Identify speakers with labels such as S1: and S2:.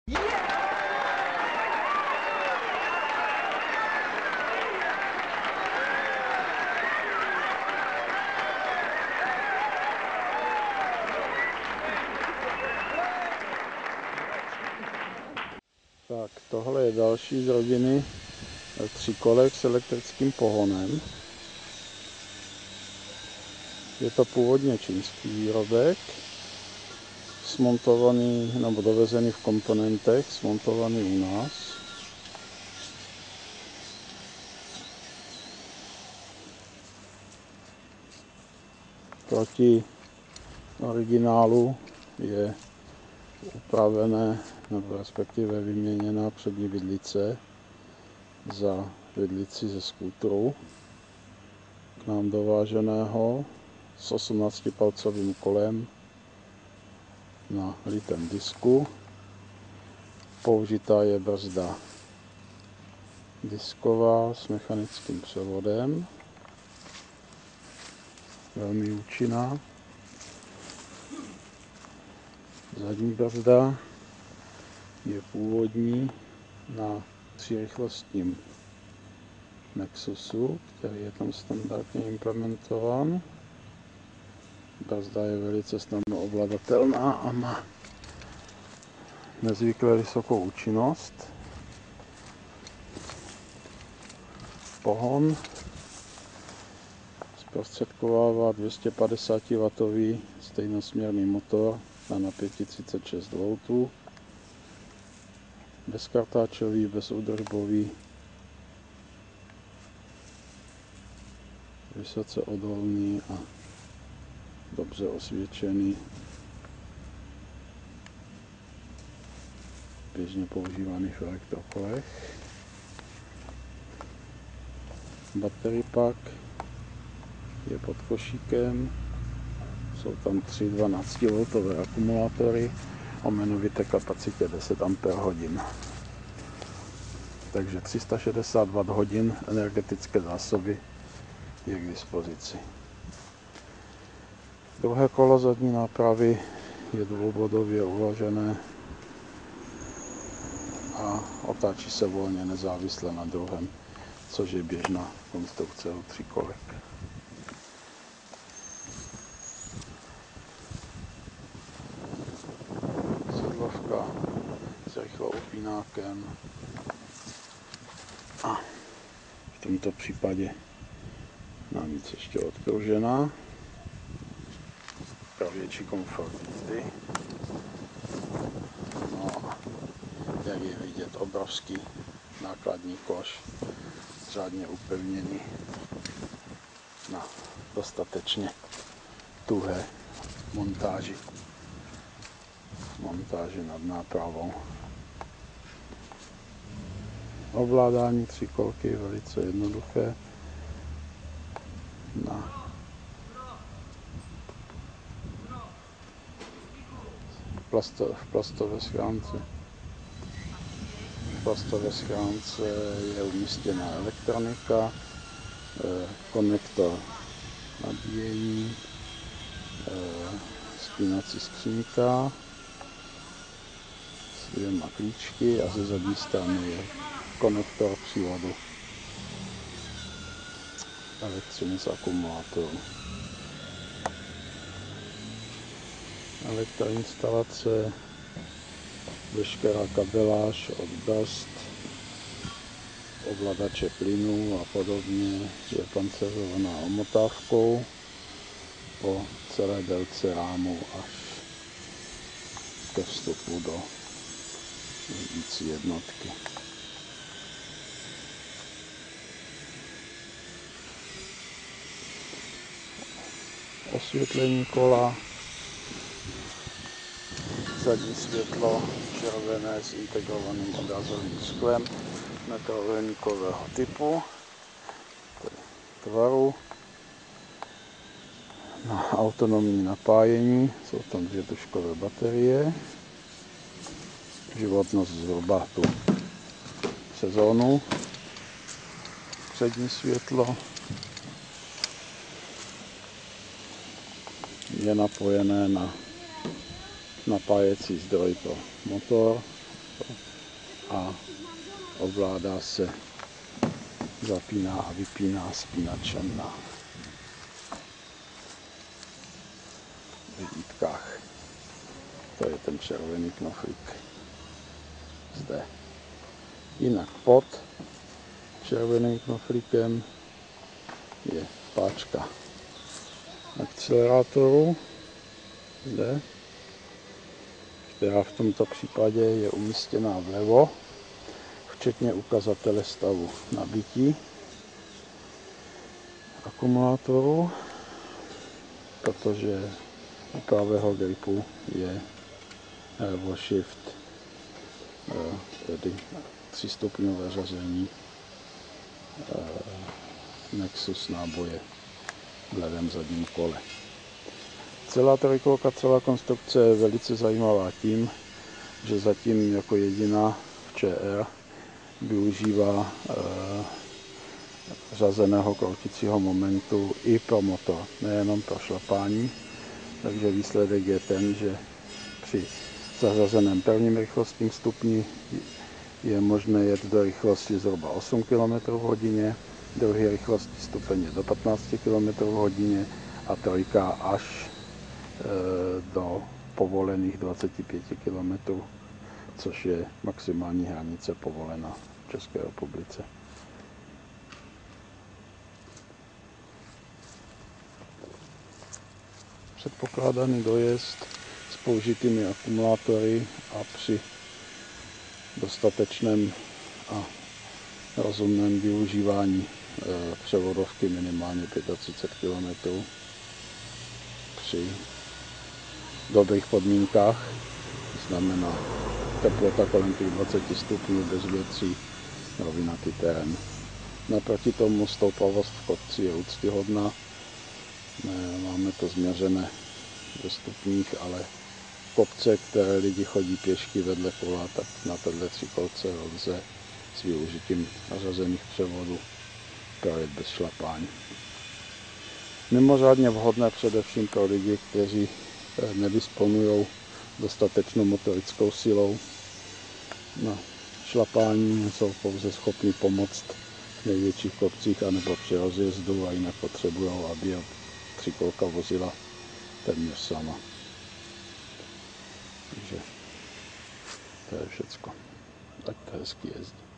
S1: Tak, tohle je další z rodiny tříkolek s elektrickým pohonem. Je to původně čínský výrobek, smontovaný nebo dovezený v komponentech, smontovaný u nás. Proti originálu je upravené nebo respektive vyměněná přední vidlice za vidlici ze skútru k nám dováženého s 18-palcovým kolem na litém disku. Použitá je brzda disková s mechanickým převodem, velmi účinná. Zadní brzda je původní na 3rychlostním Nexusu, který je tam standardně implementován. Brzda je velice snadno ovladatelná a má nezvykle vysokou účinnost. Pohon zprostředkovává 250W stejnosměrný motor na napětí 36 V, bezkartáčový, bezúdržbový, vysoce odolný a dobře osvědčený, běžně používaný v elektrokolech. Battery pack je pod košíkem, jsou tam 3 12V akumulátory o jmenovité kapacitě 10 Ah. Takže 360 Wh energetické zásoby je k dispozici. Druhé kolo zadní nápravy je dvoubodově uložené a otáčí se volně nezávisle na druhém, což je běžná konstrukce u tříkolek. Sedlovka s rychloupínákem a v tomto případě navíc ještě odpružená pro větší komfort jízdy. No a jak je vidět, obrovský nákladní koš, řádně upevněný na dostatečně tuhé montáži nad nápravou. Ovládání tříkolky je velice jednoduché. V plastové schránce je umístěna elektronika, konektor nabíjení, spínací skřínka s 2 klíčky a ze zadní strany je konektor přívodu elektřiny z akumulátoru. Elektroinstalace, veškerá kabeláž od brzd, ovladače plynů a podobně je panceřovaná omotávkou po celé délce rámu až ke vstupu do řídící jednotky. Osvětlení kola, zadní světlo červené s integrovaným obrazovým sklem netrojúhelníkového typu, tvaru. Na autonomní napájení jsou tam 2 tužkové baterie, životnost zhruba tu sezónu. Přední světlo je napojené na napájecí zdroj pro motor, pro a ovládá se, zapíná a vypíná spínačem na vidítkách. To je ten červený knoflík zde. Jinak pod červeným knoflíkem je páčka akcelerátoru zde, která v tomto případě je umístěná vlevo, včetně ukazatele stavu nabití akumulátoru, protože u pravého gripu je Evo Shift, tedy 3stupňové řazení Nexus náboje v levém zadním kole. Celá trojkolka, celá konstrukce je velice zajímavá tím, že zatím jako jediná v ČR využívá řazeného krouticího momentu i pro motor, nejenom pro šlapání. Takže výsledek je ten, že při zařazeném prvním rychlostním stupni je možné jet do rychlosti zhruba 8 km/h, druhý rychlostní stupeň je do 15 km/h a trojka až do povolených 25 km, což je maximální hranice povolená v České republice. Předpokládaný dojezd s použitými akumulátory a při dostatečném a rozumném využívání převodovky minimálně 35 km při dobrých podmínkách, znamená teplota kolem těch 20 stupňů bez větří, rovinatý terén. Naproti tomu stoupavost v kopci je úctyhodná. Máme to změřené ve stupních, ale kopce, které lidi chodí pěšky vedle kola, tak na této třikolce lze s využitím nařazených převodů projet bez šlapání. Mimořádně vhodné především pro lidi, kteří nedisponují dostatečnou motorickou silou. Na šlapání jsou pouze schopni pomoct v největších kopcích anebo při rozjezdu a jinak potřebují, aby je třikolka vozila téměř sama. Takže to je všecko. Ať to hezky jezdí.